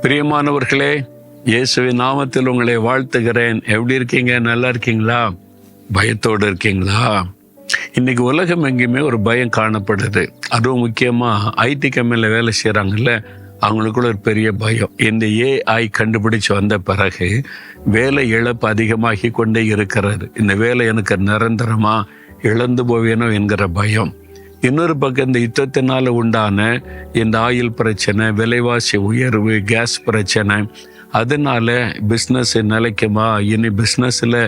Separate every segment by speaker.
Speaker 1: பிரியமானவர்களே, இயேசுவின் நாமத்தில் உங்களை வாழ்த்துகிறேன். எப்படி இருக்கீங்க? நல்லா இருக்கீங்களா? பயத்தோடு இருக்கீங்களா? இன்னைக்கு உலகம் எங்கேயுமே ஒரு பயம் காணப்படுது. அதுவும் முக்கியமாக ஐடி கம்பெனியில் வேலை செய்கிறாங்கல்ல, அவங்களுக்குள்ள ஒரு பெரிய பயம். இந்த ஏஐ கண்டுபிடிச்சு வந்த பிறகு வேலை இழப்பு அதிகமாகி கொண்டே இருக்கிறது. இந்த வேலை எனக்கு நிரந்தரமா இழந்து போவேனோ என்கிற பயம். இன்னொரு பக்கம் இந்த யுத்தத்தினால உண்டான இந்த ஆயில் பிரச்சனை, விலைவாசி உயர்வு, கேஸ் பிரச்சனை, அதனால பிஸ்னஸ் நிலைக்குமா, இனி பிஸ்னஸில்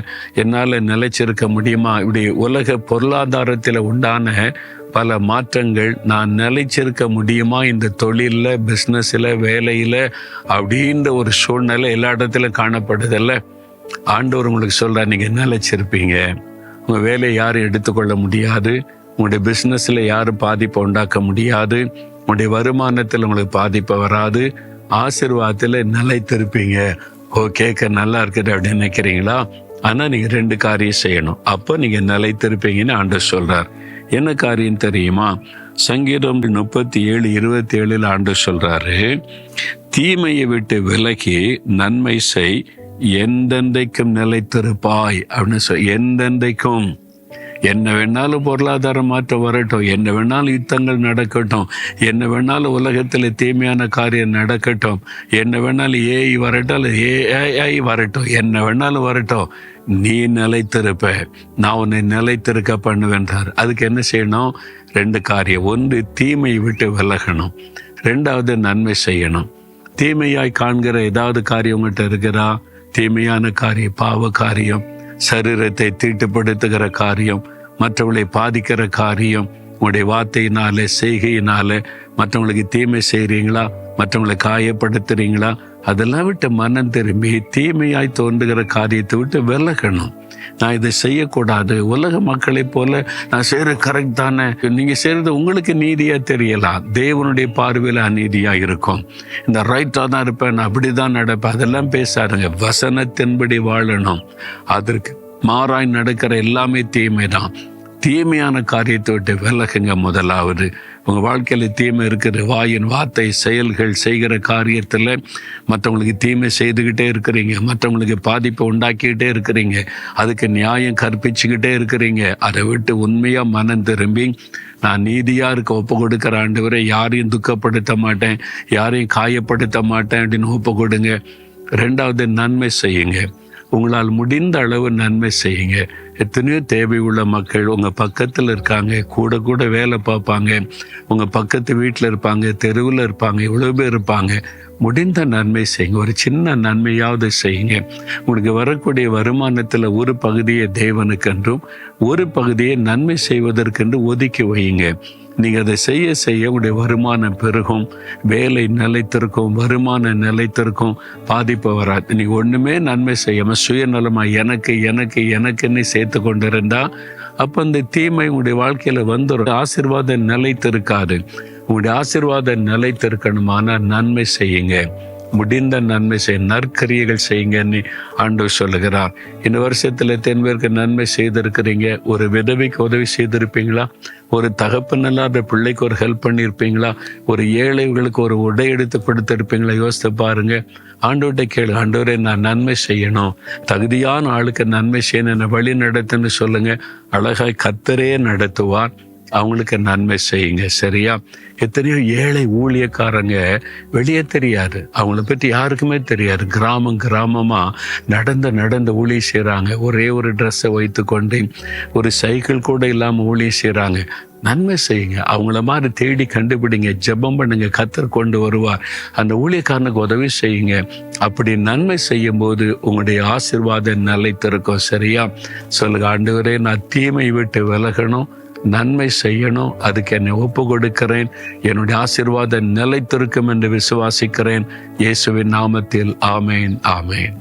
Speaker 1: என்னால் நிலைச்சிருக்க முடியுமா, இப்படி உலக பொருளாதாரத்தில் உண்டான பல மாற்றங்கள், நான் நிலைச்சிருக்க முடியுமா இந்த தொழிலில், பிஸ்னஸில், வேலையில் அப்படின்ற ஒரு சூழ்நிலை எல்லா இடத்துலையும் காணப்படுதில்ல. ஆண்டவர் உங்களுக்கு சொல்கிறார், நீங்கள் நிலைச்சிருப்பீங்க. உங்கள் வேலையை யாரும் எடுத்துக்கொள்ள முடியாது. உங்களுடைய பிஸ்னஸில் யாரும் பாதிப்பை உண்டாக்க முடியாது. உங்களுடைய வருமானத்தில் உங்களுக்கு பாதிப்பை வராது. ஆசீர்வாதத்தில் நிலைத்திருப்பீங்க. கேட்க நல்லா இருக்குது அப்படின்னு நினைக்கிறீங்களா? ஆனால் நீங்கள் 2 காரியம் செய்யணும். அப்போ நீங்கள் நிலைத்திருப்பீங்கன்னு ஆண்டவர் சொல்கிறார். என்ன காரியம் தெரியுமா? சங்கீதம் 37:27 ஆண்டவர் சொல்கிறாரு, தீமையை விட்டு விலகி நன்மை செய், எந்தெந்தைக்கும் நிலைத்திருப்பாய் அப்படின்னு எந்தெந்தைக்கும். என்ன வேணாலும் பொருளாதார மாற்றம் வரட்டும், என்ன வேணாலும் யுத்தங்கள் நடக்கட்டும், என்ன வேணாலும் உலகத்தில் தீமையான காரியம் நடக்கட்டும், என்ன வேணாலும் ஏஐ வரட்டும், ஏஐ வரட்டும், என்ன வேணாலும் வரட்டும், நீ நிலைத்திருப்ப, நான் உன்னை நிலைத்திருக்க பண்ணுவேன்றார். அதுக்கு என்ன செய்யணும்? 2 காரியம். 1, தீமையை விட்டு விலகணும். 2வது, நன்மை செய்யணும். தீமையாய் காண்கிற ஏதாவது காரியம் உங்கள்கிட்ட இருக்கிறா? தீமையான காரியம், பாவ காரியம், சரீரத்தை தீட்டுப்படுத்துகிற காரியம், மற்றவங்களை பாதிக்கிற காரியம், உங்களுடைய வார்த்தையினால, செய்கையினால மற்றவங்களுக்கு தீமை செய்கிறீங்களா, மற்றவங்களை காயப்படுத்துறீங்களா? அதெல்லாம் விட்டு மனம் திரும்பி தீமையாய் தோன்றுகிற காரியத்தை விட்டு விலகணும். நான் இதை செய்யக்கூடாது, உலக மக்களை போல நான் செய்கிறது கரெக்ட் தானே, நீங்கள் செய்கிறது உங்களுக்கு நீதியாக தெரியலாம், தேவனுடைய பார்வையில் அநீதியாக இருக்கும். இந்த ரைட்டாக தான் இருப்பேன், நான் அப்படி தான் நடப்பேன், அதெல்லாம் பேசாருங்க. வசனத்தின்படி வாழணும். அதற்கு மாறாய் நடக்கிற எல்லாமே தீமை தான். தீமையான காரியத்தை விட்டு விலகுங்க. முதலாவது, உங்கள் வாழ்க்கையில் தீமை இருக்குது. வாயின் வார்த்தை, செயல்கள், செய்கிற காரியத்தில் மற்றவங்களுக்கு தீமை செய்துக்கிட்டே இருக்கிறீங்க, மற்றவங்களுக்கு பாதிப்பை உண்டாக்கிக்கிட்டே இருக்கிறீங்க, அதுக்கு நியாயம் கற்பிச்சுக்கிட்டே இருக்கிறீங்க. அதை விட்டு உண்மையாக மனம் திரும்பி, நான் நீதியாக இருக்க ஒப்பு கொடுக்குற ஆண்டவரை, யாரையும் துக்கப்படுத்த மாட்டேன், யாரையும் காயப்படுத்த மாட்டேன் அப்படின்னு ஒப்பு கொடுங்க. 2வது, நன்மை செய்யுங்க. உங்களால் முடிந்த அளவு நன்மை செய்யுங்க. எத்தனையோ தேவை உள்ள மக்கள் உங்கள் பக்கத்தில் இருக்காங்க, கூட கூட வேலை பார்ப்பாங்க, உங்கள் பக்கத்து வீட்டில் இருப்பாங்க, தெருவில் இருப்பாங்க, இவ்வளோ பேர் இருப்பாங்க. முடிந்த நன்மை செய்யுங்க. ஒரு சின்ன நன்மையாவது செய்யுங்க. உங்களுக்கு வரக்கூடிய வருமானத்தில் ஒரு பகுதியை தேவனுக்கென்றும் ஒரு பகுதியை நன்மை செய்வதற்கென்று ஒதுக்கி வையுங்க. நீங்கள் அதை செய்ய செய்ய உங்களுடைய வருமானம் பெருகும், வேலை நிலைத்திருக்கும், வருமானம் நிலைத்திருக்கும், பாதிப்பு வராது. நீங்கள் ஒன்றுமே நன்மை செய்யாமல் சுயநலமாக எனக்கு எனக்கு எனக்குன்னு சேர்த்து கொண்டு இருந்தால் அப்போ அந்த தீமை உங்களுடைய வாழ்க்கையில் வந்துடும். ஆசீர்வாதம் நிலைத்திருக்காது. உங்களுடைய ஆசீர்வாதம் நிலைத்திருக்கணுமானால் நன்மை செய்யுங்க. முடிந்த நன்மை செய்ய, நற்கரியைகள் செய்யுங்கன்னு ஆண்டவர் சொல்லுகிறார். இந்த வருஷத்தில் எத்தனை பேருக்கு நன்மை செய்திருக்கிறீங்க? ஒரு விதவைக்கு உதவி செய்திருப்பீங்களா? ஒரு தகப்பன் இல்லாத பிள்ளைக்கு ஒரு ஹெல்ப் பண்ணியிருப்பீங்களா? ஒரு ஏழைகளுக்கு ஒரு உடை எடுத்து கொடுத்துருப்பீங்களா? யோசித்து பாருங்க. ஆண்டவர்கிட்ட கேளு, ஆண்டவரே நான் நன்மை செய்யணும், தகுதியான ஆளுக்கு நன்மை செய்யணும், என்னை வழி நடத்துன்னு சொல்லுங்க. அழகாய் கர்த்தரே நடத்துவார். அவங்களுக்கு நன்மை செய்யுங்க. சரியா? எத்தனையோ ஏழை ஊழியக்காரங்க வெளியே தெரியாது, அவங்கள பற்றி யாருக்குமே தெரியாது. கிராமமாக நடந்த ஊழியம் செய்கிறாங்க. ஒரே ஒரு ட்ரெஸ்ஸை வைத்து கொண்டு ஒரு சைக்கிள் கூட இல்லாமல் ஊழியம் செய்கிறாங்க. நன்மை செய்யுங்க. அவங்கள மாதிரி தேடி கண்டுபிடிங்க, ஜெபம் பண்ணுங்க, கர்த்தர் கொண்டு வருவார். அந்த ஊழியக்காரனுக்கு உதவி செய்யுங்க. அப்படி நன்மை செய்யும் போது உங்களுடைய ஆசீர்வாதம் நிலைத்திருக்கும். சரியா? சொல்லுங்க, ஆண்டவரே நான் தீமை விட்டு விலகணும், நன்மை செய்யணும், அதுக்கு என்னை ஒப்பு கொடுக்கிறேன், என்னுடைய ஆசீர்வாதம் நிலைத்திருக்கும் என்று விசுவாசிக்கிறேன். இயேசுவின் நாமத்தில் ஆமேன், ஆமேன்.